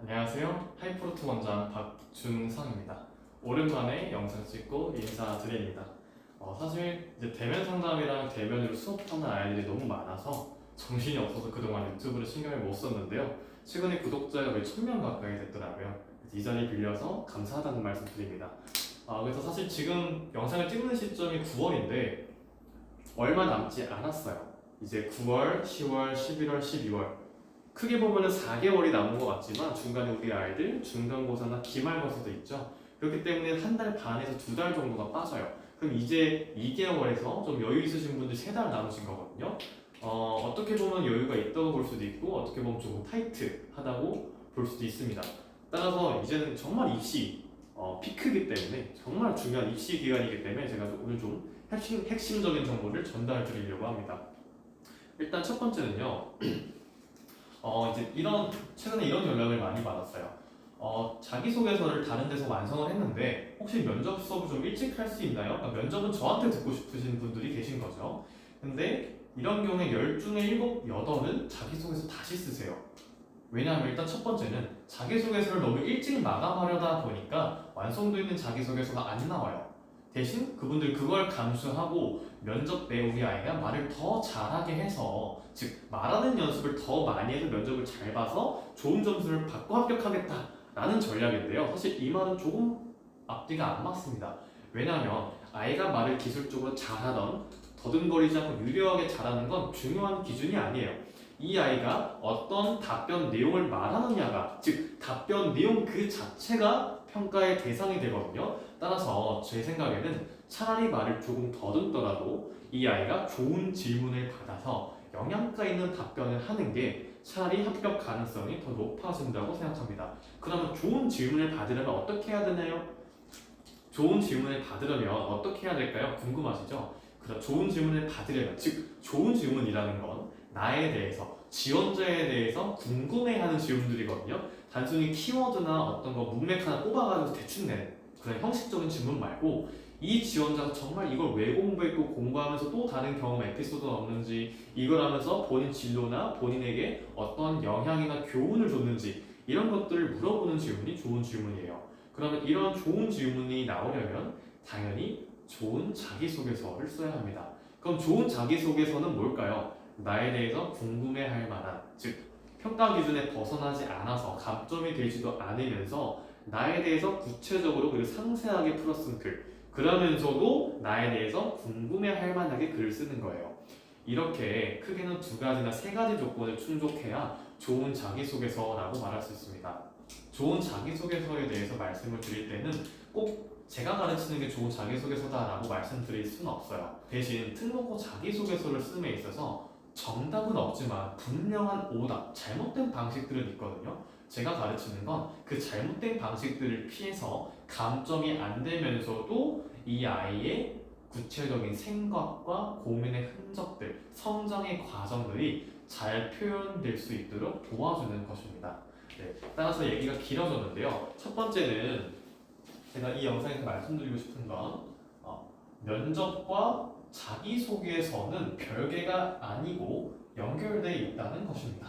안녕하세요. 하이프로트 원장 박준성입니다. 오랜만에 영상 찍고 인사드립니다. 사실 이제 대면 상담이랑 대면으로 수업하는 아이들이 너무 많아서 정신이 없어서 그동안 유튜브를 신경을 못 썼는데요. 최근에 구독자가 거의 1000명 가까이 됐더라고요. 이 자리 빌려서 감사하다는 말씀 드립니다. 그래서 사실 지금 영상을 찍는 시점이 9월인데 얼마 남지 않았어요. 이제 9월, 10월, 11월, 12월 크게 보면은 4개월이 남은 것 같지만 중간에 우리 아이들 중간고사나 기말고사도 있죠. 그렇기 때문에 한 달 반에서 2달 정도가 빠져요. 그럼 이제 2개월에서 좀 여유 있으신 분들 3달 남으신 거거든요. 어떻게 보면 여유가 있다고 볼 수도 있고 어떻게 보면 조금 타이트하다고 볼 수도 있습니다. 따라서 이제는 정말 입시 피크이기 때문에 정말 중요한 입시 기간이기 때문에 제가 오늘 좀 핵심적인 정보를 전달해 드리려고 합니다. 일단 첫 번째는요. 이제 최근에 이런 연락을 많이 받았어요. 자기소개서를 다른 데서 완성을 했는데 혹시 면접 수업을 좀 일찍 할 수 있나요? 그러니까 면접은 저한테 듣고 싶으신 분들이 계신 거죠. 근데 이런 경우에 10 중에 7, 8은 자기소개서 다시 쓰세요. 왜냐하면 일단 첫 번째는 자기소개서를 너무 일찍 마감하려다 보니까 완성도 있는 자기소개서가 안 나와요. 대신 그분들 그걸 감수하고 면접 때 우리 아이가 말을 더 잘하게 해서 즉 말하는 연습을 더 많이 해서 면접을 잘 봐서 좋은 점수를 받고 합격하겠다라는 전략인데요. 사실 이 말은 조금 앞뒤가 안 맞습니다. 왜냐하면 아이가 말을 기술적으로 잘하던 더듬거리지 않고 유려하게 잘하는 건 중요한 기준이 아니에요. 이 아이가 어떤 답변 내용을 말하느냐가 즉 답변 내용 그 자체가 평가의 대상이 되거든요. 따라서 제 생각에는 차라리 말을 조금 더듬더라도 이 아이가 좋은 질문을 받아서 영양가 있는 답변을 하는 게 차라리 합격 가능성이 더 높아진다고 생각합니다. 그러면 좋은 질문을 받으려면 어떻게 해야 되나요? 좋은 질문을 받으려면 어떻게 해야 될까요? 궁금하시죠? 그럼 좋은 질문을 받으려면 즉 좋은 질문이라는 건 나에 대해서 지원자에 대해서 궁금해하는 질문들이거든요. 단순히 키워드나 어떤 거 문맥 하나 뽑아가지고 대충 내는 그런 형식적인 질문 말고 이 지원자가 정말 이걸 왜 공부했고 공부하면서 또 다른 경험 에피소드가 없는지 이걸 하면서 본인 진로나 본인에게 어떤 영향이나 교훈을 줬는지 이런 것들을 물어보는 질문이 좋은 질문이에요. 그러면 이런 좋은 질문이 나오려면 당연히 좋은 자기소개서를 써야 합니다. 그럼 좋은 자기소개서는 뭘까요? 나에 대해서 궁금해할 만한 즉 평가 기준에 벗어나지 않아서 감점이 되지도 않으면서 나에 대해서 구체적으로 그리고 상세하게 풀어쓴 글 그러면서도 나에 대해서 궁금해할 만하게 글을 쓰는 거예요. 이렇게 크게는 2가지나 3가지 조건을 충족해야 좋은 자기소개서라고 말할 수 있습니다. 좋은 자기소개서에 대해서 말씀을 드릴 때는 꼭 제가 가르치는 게 좋은 자기소개서다라고 말씀드릴 수는 없어요. 대신 특목고 자기소개서를 쓰는 데 있어서 정답은 없지만 분명한 오답, 잘못된 방식들은 있거든요. 제가 가르치는 건 그 잘못된 방식들을 피해서 감점이 안 되면서도 이 아이의 구체적인 생각과 고민의 흔적들, 성장의 과정들이 잘 표현될 수 있도록 도와주는 것입니다. 네, 따라서 얘기가 길어졌는데요. 첫 번째는 제가 이 영상에서 말씀드리고 싶은 건 면접과 자기소개서는 별개가 아니고 연결되어 있다는 것입니다.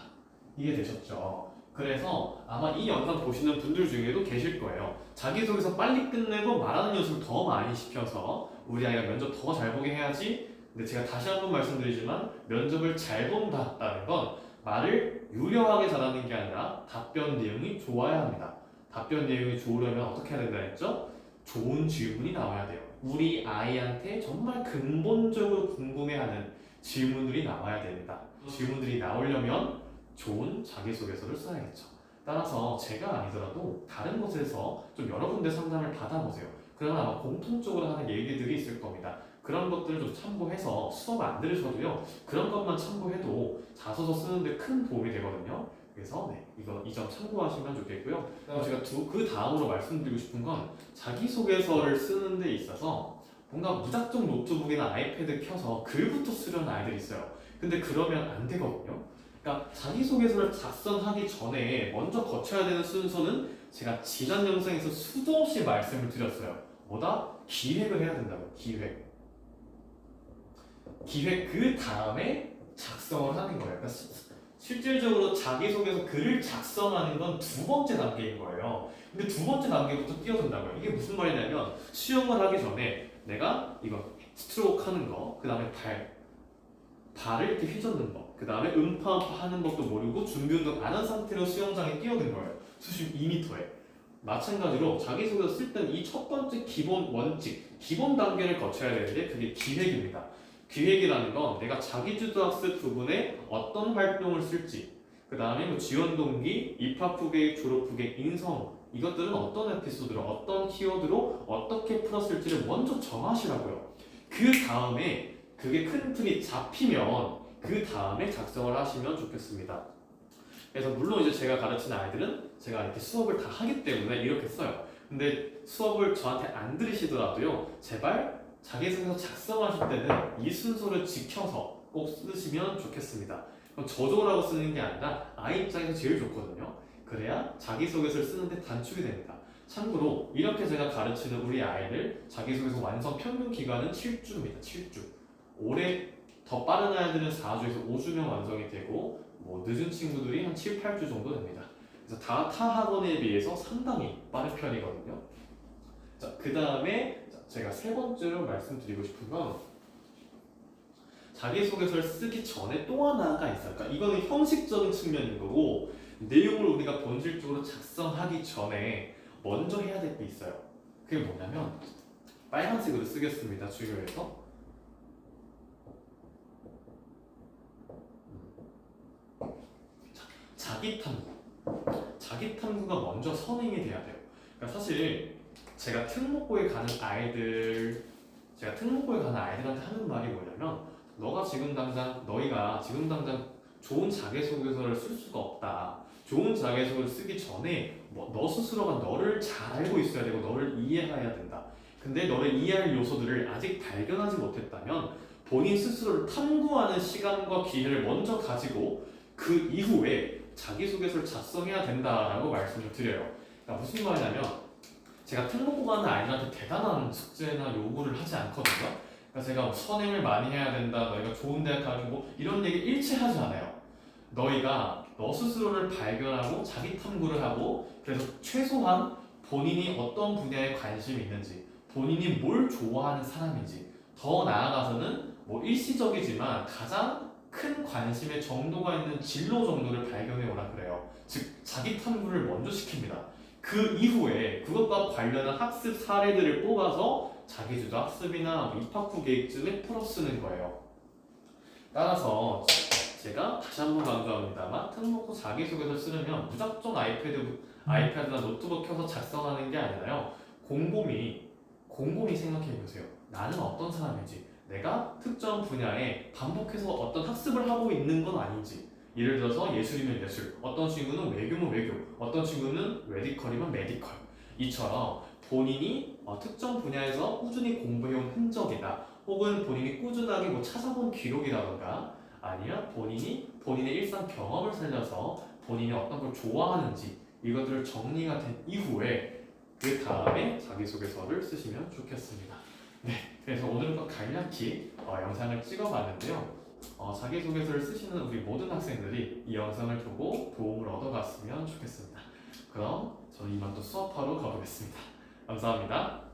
이해되셨죠? 그래서 아마 이 영상 보시는 분들 중에도 계실 거예요. 자기소개서 빨리 끝내고 말하는 연습을 더 많이 시켜서 우리 아이가 면접 더 잘 보게 해야지. 근데 제가 다시 한번 말씀드리지만 면접을 잘 본다는 건 말을 유려하게 잘하는 게 아니라 답변 내용이 좋아야 합니다. 답변 내용이 좋으려면 어떻게 해야 된다 했죠? 좋은 질문이 나와야 돼요. 우리 아이한테 정말 근본적으로 궁금해하는 질문들이 나와야 됩니다. 질문들이 나오려면 좋은 자기소개서를 써야겠죠. 따라서 제가 아니더라도 다른 곳에서 좀 여러 군데 상담을 받아보세요. 그러면 아마 공통적으로 하는 얘기들이 있을 겁니다. 그런 것들을 좀 참고해서 수업 안 들으셔도요. 그런 것만 참고해도 자소서 쓰는데 큰 도움이 되거든요. 그래서 이 점 참고하시면 좋겠고요. 제가 그 다음으로 말씀드리고 싶은 건 자기소개서를 쓰는 데 있어서 뭔가 무작정 노트북이나 아이패드 켜서 글부터 쓰려는 아이들이 있어요. 근데 그러면 안 되거든요. 그러니까 자기소개서를 작성하기 전에 먼저 거쳐야 되는 순서는 제가 지난 영상에서 수도 없이 말씀을 드렸어요. 뭐다? 기획을 해야 된다고. 기획 그 다음에 작성을 하는 거예요. 그러니까 실질적으로 자기소개서 글을 작성하는 건 두 번째 단계인 거예요. 근데 두 번째 단계부터 뛰어든다고요. 이게 무슨 말이냐면 수영을 하기 전에 내가 이거 스트로크 하는 거, 그 다음에 발을 이렇게 휘젓는 거, 그 다음에 음파 하는 것도 모르고 준비 운동 안 한 상태로 수영장에 뛰어든 거예요. 수심 2m에. 마찬가지로 자기소개서 쓸 때는 이 첫 번째 기본 원칙, 기본 단계를 거쳐야 되는데 그게 기획입니다. 기획이라는 건 내가 자기주도학습 부분에 어떤 활동을 쓸지, 그 다음에 뭐 지원 동기, 입학 후계획, 졸업 후계획, 인성, 이것들은 어떤 에피소드로 어떤 키워드로 어떻게 풀었을지를 먼저 정하시라고요. 그 다음에 그게 큰 틀이 잡히면 그 다음에 작성을 하시면 좋겠습니다. 그래서 물론 이제 제가 가르치는 아이들은 제가 이렇게 수업을 다 하기 때문에 이렇게 써요. 근데 수업을 저한테 안 들으시더라도요, 제발 자기소개서 작성하실 때는 이 순서를 지켜서 꼭 쓰시면 좋겠습니다. 그럼 저조라고 쓰는 게 아니라 아이 입장에서 제일 좋거든요. 그래야 자기소개서를 쓰는데 단축이 됩니다. 참고로 이렇게 제가 가르치는 우리 아이들 자기소개서 완성 평균 기간은 7주입니다. 7주. 올해 더 빠른 아이들은 4주에서 5주면 완성이 되고 뭐 늦은 친구들이 한 7, 8주 정도 됩니다. 그래서 타 학원에 비해서 상당히 빠른 편이거든요. 자, 그 다음에 제가 세 번째로 말씀드리고 싶은 건 자기소개서를 쓰기 전에 또 하나가 있어요. 그러니까 이거는 형식적인 측면인 거고 내용을 우리가 본질적으로 작성하기 전에 먼저 해야 될 게 있어요. 그게 뭐냐면 빨간색으로 쓰겠습니다. 주요에서 자기탐구. 자기탐구가 먼저 선행이 돼야 돼요. 그러니까 사실 제가 특목고에 가는 아이들한테 하는 말이 뭐냐면 너희가 지금 당장 좋은 자기소개서를 쓸 수가 없다. 좋은 자기소개서를 쓰기 전에 너 스스로가 너를 잘 알고 있어야 되고 너를 이해해야 된다. 근데 너를 이해할 요소들을 아직 발견하지 못했다면 본인 스스로를 탐구하는 시간과 기회를 먼저 가지고 그 이후에 자기소개서를 작성해야 된다라고 말씀을 드려요. 그러니까 무슨 말이냐면 제가 특목고 가는 아이들한테 대단한 숙제나 요구를 하지 않거든요. 그러니까 제가 선행을 많이 해야 된다, 너희가 좋은 대학 가고 뭐 이런 얘기 일체 하지 않아요. 너희가 너 스스로를 발견하고 자기 탐구를 하고 그래서 최소한 본인이 어떤 분야에 관심이 있는지, 본인이 뭘 좋아하는 사람인지, 더 나아가서는 뭐 일시적이지만 가장 큰 관심의 정도가 있는 진로 정도를 발견해 오라 그래요. 즉 자기 탐구를 먼저 시킵니다. 그 이후에 그것과 관련한 학습 사례들을 뽑아서 자기주도 학습이나 입학 후 계획쯤에 풀어 쓰는 거예요. 따라서 제가 다시 한번 강조합니다만 특목고 자기소개서 쓰려면 무작정 아이패드나 노트북 켜서 작성하는 게 아니라요. 곰곰이 생각해 보세요. 나는 어떤 사람인지, 내가 특정 분야에 반복해서 어떤 학습을 하고 있는 건 아닌지, 예를 들어서 예술이면 예술, 어떤 친구는 외교면 외교, 어떤 친구는 메디컬이면 메디컬, 이처럼 본인이 특정 분야에서 꾸준히 공부해온 흔적이다, 혹은 본인이 꾸준하게 뭐 찾아본 기록이라던가, 아니면 본인의 일상 경험을 살려서 본인이 어떤 걸 좋아하는지 이것들을 정리가 된 이후에 그 다음에 자기소개서를 쓰시면 좋겠습니다. 네, 그래서 오늘은 간략히 영상을 찍어봤는데요. 자기소개서를 쓰시는 우리 모든 학생들이 이 영상을 보고 도움을 얻어갔으면 좋겠습니다. 그럼 저는 이만 또 수업하러 가보겠습니다. 감사합니다.